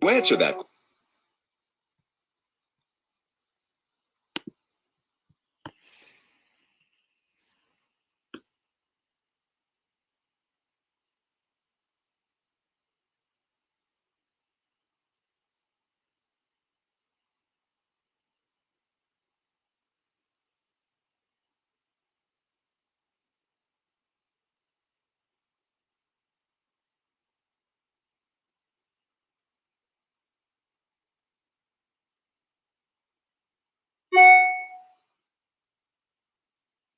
To answer that,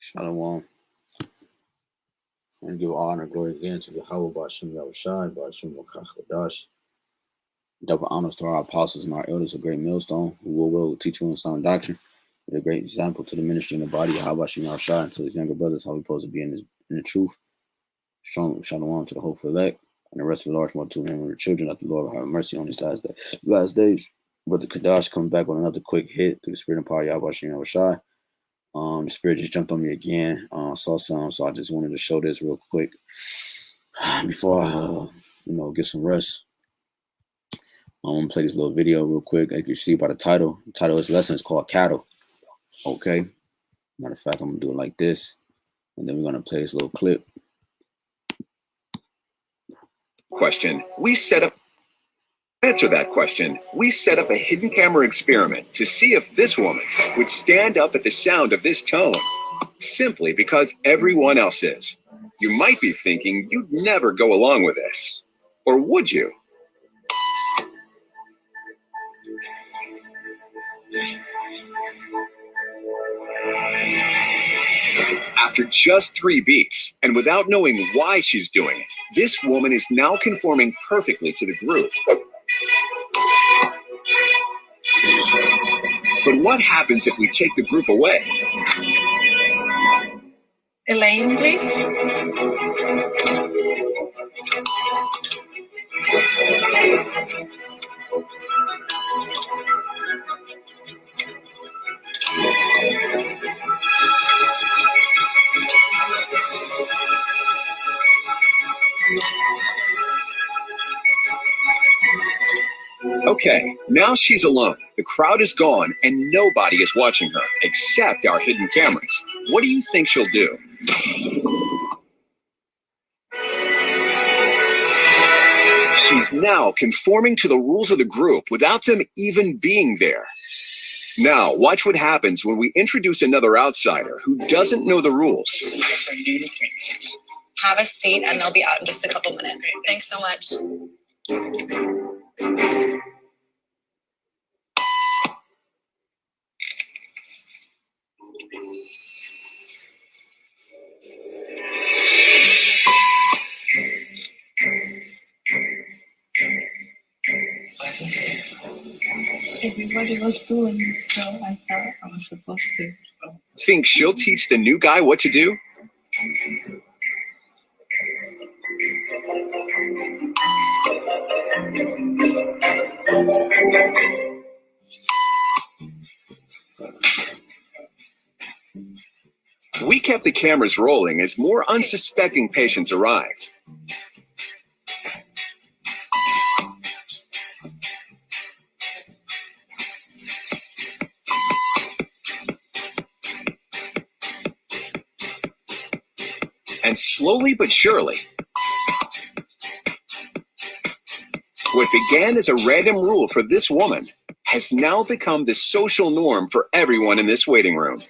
Shalom. And give honor and glory again to Yahawah, BAHASHAM, YAHAWASHI, BAHASHAM, HAQADASH. Double honors to our apostles and our elders, a great millstone, who will teach you in sound doctrine. With a great example to the ministry in the body of YAHAWASHI, YAHAWASHI, and to his younger brothers, how we're supposed to be in the truth. Strong shalom to the hopeful elect, and the rest of the large multitude of the children, that the Lord will have mercy on these last days. Brother Kadash comes back with another quick hit through the spirit and power of YAHAWASHI, YAHAWASHI. The spirit just jumped on me again. Saw some, so I just wanted to show this real quick before I, get some rest. I'm gonna play this little video real quick. As you can see by the title of this lesson is called Cattle. Okay. Matter of fact, I'm gonna do it like this, and then we're gonna play this little clip. Answer that question. We set up a hidden camera experiment to see if this woman would stand up at the sound of this tone, simply because everyone else is. You might be thinking you'd never go along with this. Or would you? After just 3 beats, and without knowing why she's doing it, this woman is now conforming perfectly to the group. But what happens if we take the group away? Elaine, please. Okay, now she's alone. The crowd is gone and nobody is watching her except our hidden cameras. What do you think she'll do? She's now conforming to the rules of the group without them even being there. Now, watch what happens when we introduce another outsider who doesn't know the rules. Have a seat and they'll be out in just a couple minutes. Thanks so much. Everybody was doing it, so I thought I was supposed to. Think she'll teach the new guy what to do? We kept the cameras rolling as more unsuspecting patients arrived. And slowly but surely, what began as a random rule for this woman has now become the social norm for everyone in this waiting room.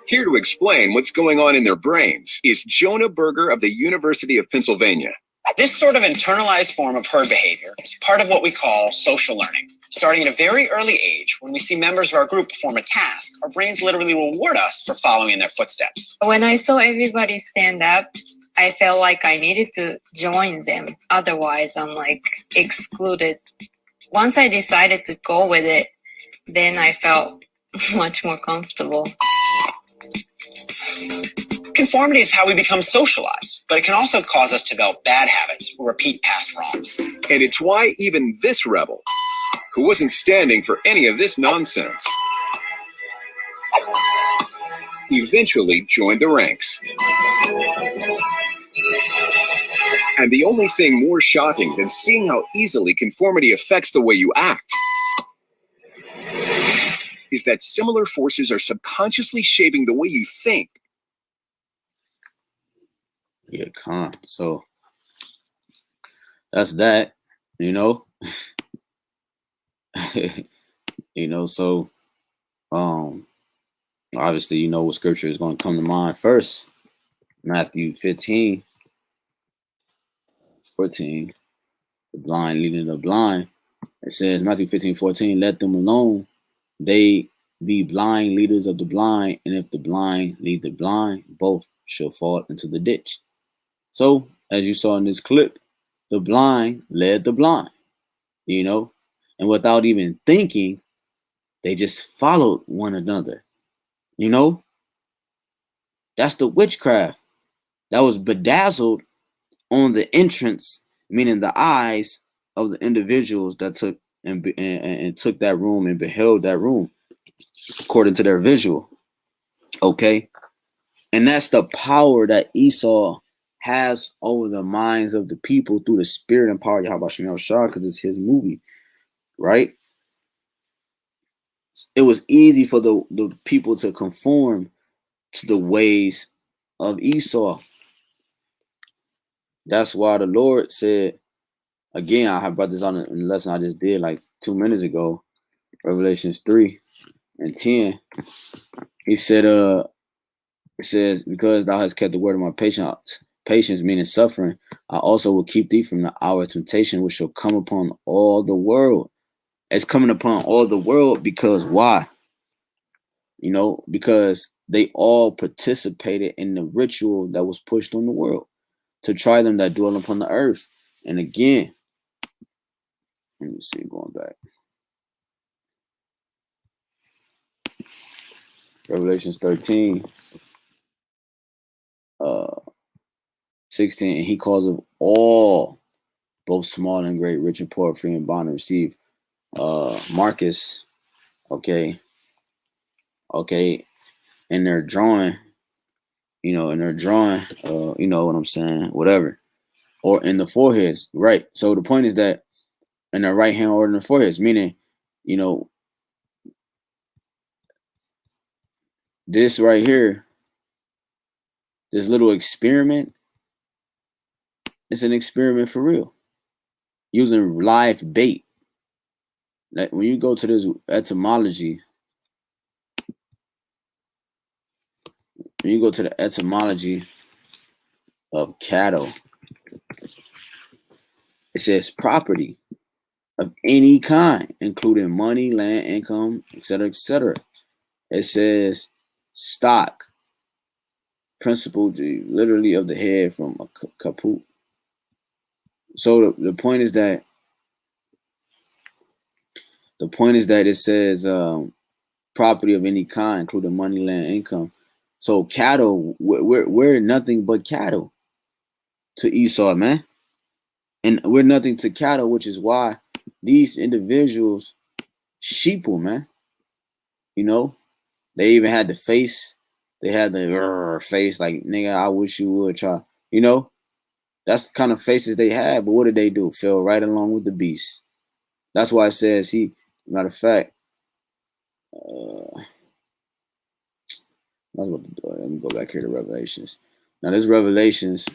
Here to explain what's going on in their brains is Jonah Berger of the University of Pennsylvania. This sort of internalized form of herd behavior is part of what we call social learning. Starting at a very early age, when we see members of our group perform a task, our brains literally reward us for following in their footsteps. When I saw everybody stand up, I felt like I needed to join them. Otherwise, I'm like excluded. Once I decided to go with it, then I felt much more comfortable. Conformity is how we become socialized, but it can also cause us to develop bad habits or repeat past wrongs. And it's why even this rebel, who wasn't standing for any of this nonsense, eventually joined the ranks. And the only thing more shocking than seeing how easily conformity affects the way you act is that similar forces are subconsciously shaping the way you think. Yeah, con. So that's that, you know. You know, so obviously, you know what scripture is going to come to mind first. Matthew 15, 14. The blind leading the blind. It says, Matthew 15, 14, let them alone. They be blind leaders of the blind, and if the blind lead the blind, both shall fall into the ditch. So, as you saw in this clip, the blind led the blind, you know, and without even thinking, they just followed one another, you know. That's the witchcraft that was bedazzled on the entrance, meaning the eyes of the individuals that took and took that room and beheld that room according to their visual. Okay. And that's the power that Esau has over the minds of the people through the spirit and power of YAHWASHI, because it's his movie, right? It was easy for the people to conform to the ways of Esau. That's why the Lord said, again, I have brought this on in the lesson I just did like 2 minutes ago, Revelations 3 and 10. He said, it says, because thou hast kept the word of my patience, meaning suffering, I also will keep thee from the hour of temptation, which shall come upon all the world. It's coming upon all the world because why? You know, because they all participated in the ritual that was pushed on the world to try them that dwell upon the earth. And again, let me see, going back. Revelations 13, 16, and he calls of all, both small and great, rich and poor, free and bond, to receive Marcus, okay, and they're drawing, you know, you know what I'm saying, whatever, or in the foreheads, right? So the point is that in the right hand or in the foreheads, meaning, you know, this right here, this little experiment, it's an experiment for real, using live bait. Like when you go to this etymology, when you go to the etymology of cattle, it says property of any kind, including money, land, income, etc., etc. It says stock, principle, literally of the head from a kaput. So the point is that it says property of any kind, including money, land, income. So cattle, we're nothing but cattle to Esau, man. And we're nothing to cattle, which is why these individuals sheeple, man. You know, they even had the face. They had the face like, nigga, I wish you would try. You know, that's the kind of faces they had. But what did they do? Fell right along with the beast. That's why it says matter of fact, let me go back here to Revelations. Now, this Revelations.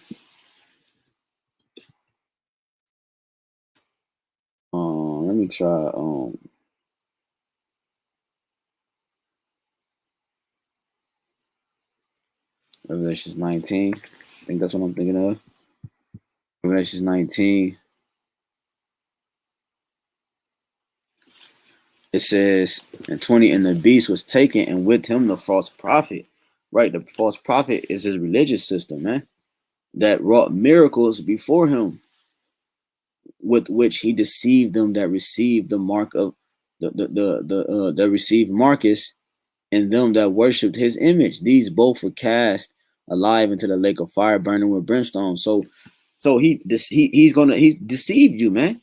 Let me try. Revelations 19. I think that's what I'm thinking of. Revelations 19. It says, and 20, and the beast was taken, and with him the false prophet. Right, the false prophet is his religious system, man, that wrought miracles before him, with which he deceived them that received the mark of that received Marcus, and them that worshipped his image. These both were cast alive into the lake of fire, burning with brimstone. So he's deceived you, man.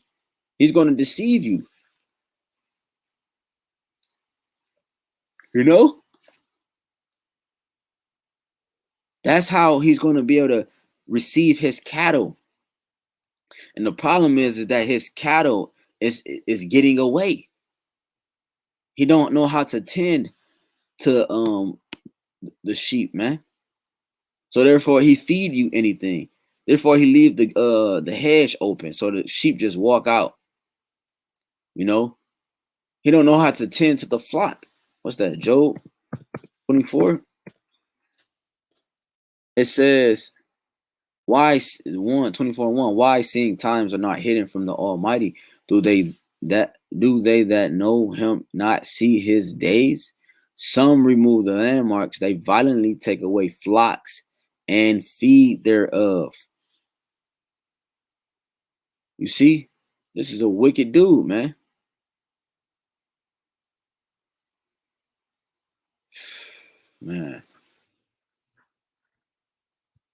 He's gonna deceive you. You know, that's how he's gonna be able to receive his cattle. And the problem is that his cattle is getting away. He don't know how to tend to the sheep, man. So therefore he feed you anything. Therefore he leave the hedge open so the sheep just walk out. You know, he don't know how to tend to the flock. What's that? Job 24. It says, why 1:24:1? Why seeing times are not hidden from the Almighty? Do they that know him not see his days? Some remove the landmarks, they violently take away flocks and feed thereof. You see, this is a wicked dude, man. Man.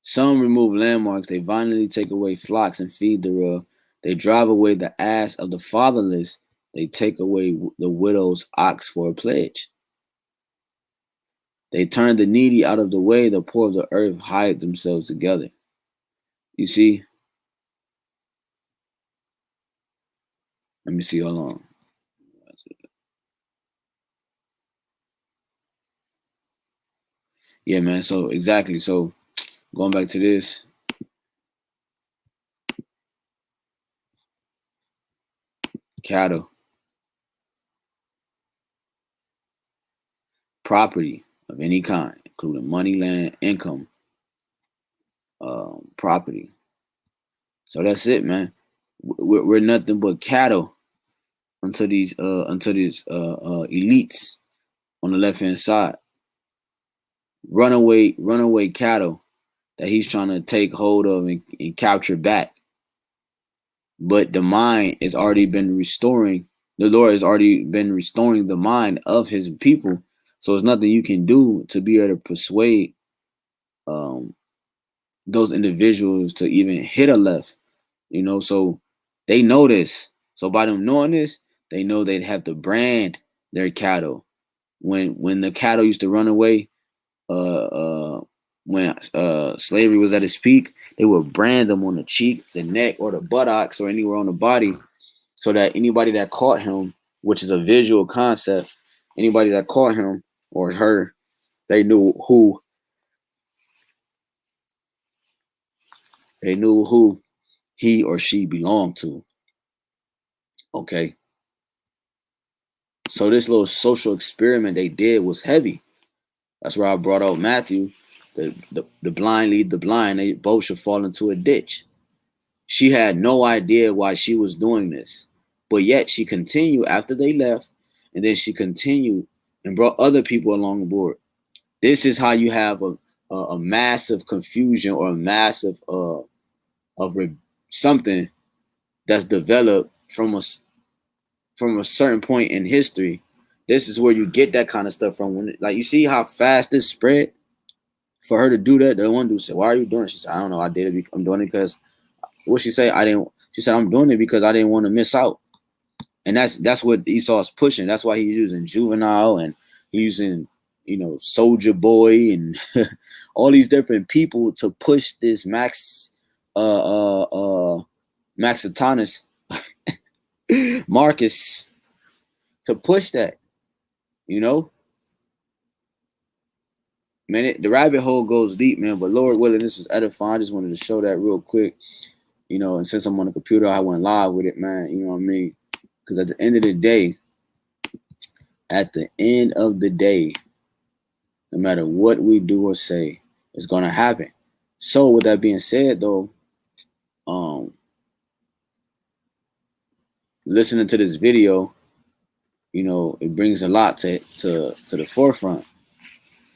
Some remove landmarks, they violently take away flocks and feed thereof. They drive away the ass of the fatherless, they take away the widow's ox for a pledge. They turn the needy out of the way, the poor of the earth hide themselves together. You see? Let me see, hold on. Yeah, man, so exactly. So going back to this. Cattle. Property of any kind, including money, land, income, property. So that's it, man. We're nothing but cattle unto these elites on the left hand side. Runaway cattle that he's trying to take hold of and capture back. But the mind has already been restoring. The Lord has already been restoring the mind of his people. So there's nothing you can do to be able to persuade those individuals to even hit a left. You know, so they know this. So by them knowing this, they know they'd have to brand their cattle. When the cattle used to run away, when slavery was at its peak, they would brand them on the cheek, the neck, or the buttocks, or anywhere on the body, so that anybody that caught him, which is a visual concept, anybody that caught him or her, they knew who he or she belonged to. Okay. So this little social experiment they did was heavy. That's where I brought out Matthew. The blind lead the blind. They both should fall into a ditch. She had no idea why she was doing this. But yet she continued after they left. And then she continued and brought other people along board. This is how you have a massive confusion or a massive something that's developed from a certain point in history. This is where you get that kind of stuff from. When, like, you see how fast this spread. For her to do that, the one dude said, "Why are you doing it?" She said, "I don't know. I did it. I'm doing it because." What she say? She said, "I'm doing it because I didn't want to miss out." And that's what Esau's pushing. That's why he's using Juvenile and he's using, Soldier Boy and all these different people to push this Maxitanus Marcus to push that, Man, the rabbit hole goes deep, man. But Lord willing, this was edifying. I just wanted to show that real quick, And since I'm on the computer, I went live with it, man. You know what I mean? Because at the end of the day, no matter what we do or say, it's gonna happen. So with that being said, though, listening to this video, it brings a lot to the forefront.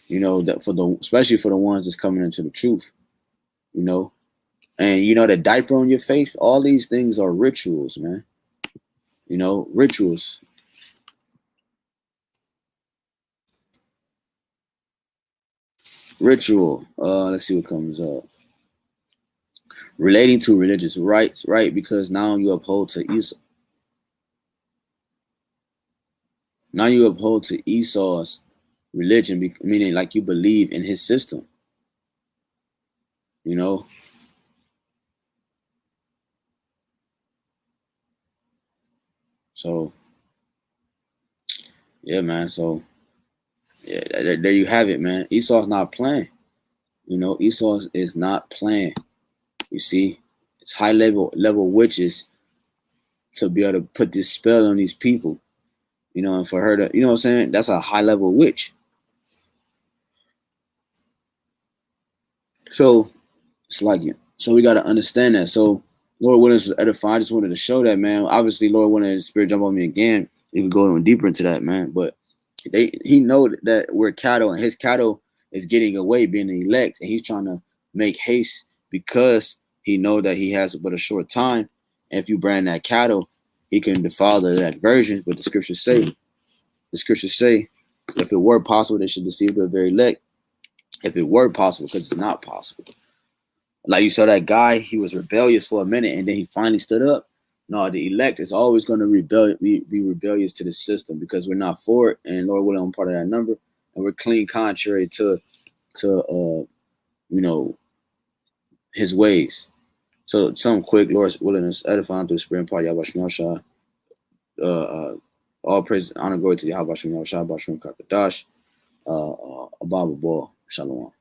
That especially for the ones that's coming into the truth, and the diaper on your face, all these things are rituals, man. Rituals. Ritual. Let's see what comes up. Relating to religious rights, right? Because now you uphold to Esau. Now you uphold to Esau's religion, meaning like you believe in his system. So yeah, man. So yeah, there you have it, man. Esau's not playing. You know, Esau is not playing. You see, it's high level witches to be able to put this spell on these people. You know, and for her to, you know what I'm saying? That's a high level witch. So it's like, so we got to understand that. So Lord willing was edifying. I just wanted to show that, man. Obviously, Lord wanted the Spirit jump on me again. You can go even deeper into that, man. But he know that we're cattle, and his cattle is getting away, being the elect, and he's trying to make haste because he know that he has but a short time. And if you brand that cattle, he can defile that virgin. But the scriptures say, if it were possible, they should deceive the very elect. If it were possible, because it's not possible. Like you saw that guy, he was rebellious for a minute, and then he finally stood up. No, the elect is always going to be rebellious to the system because we're not for it, and Lord willing, I'm part of that number, and we're clean contrary to you know, his ways. So something quick, Lord's willing is edifying through the Spirit and part YAHWASHI. All praise, honor, glory to YAHWASHI, YAHWASHI, BAHASHAM, HAQADASH, Abba, Shalom.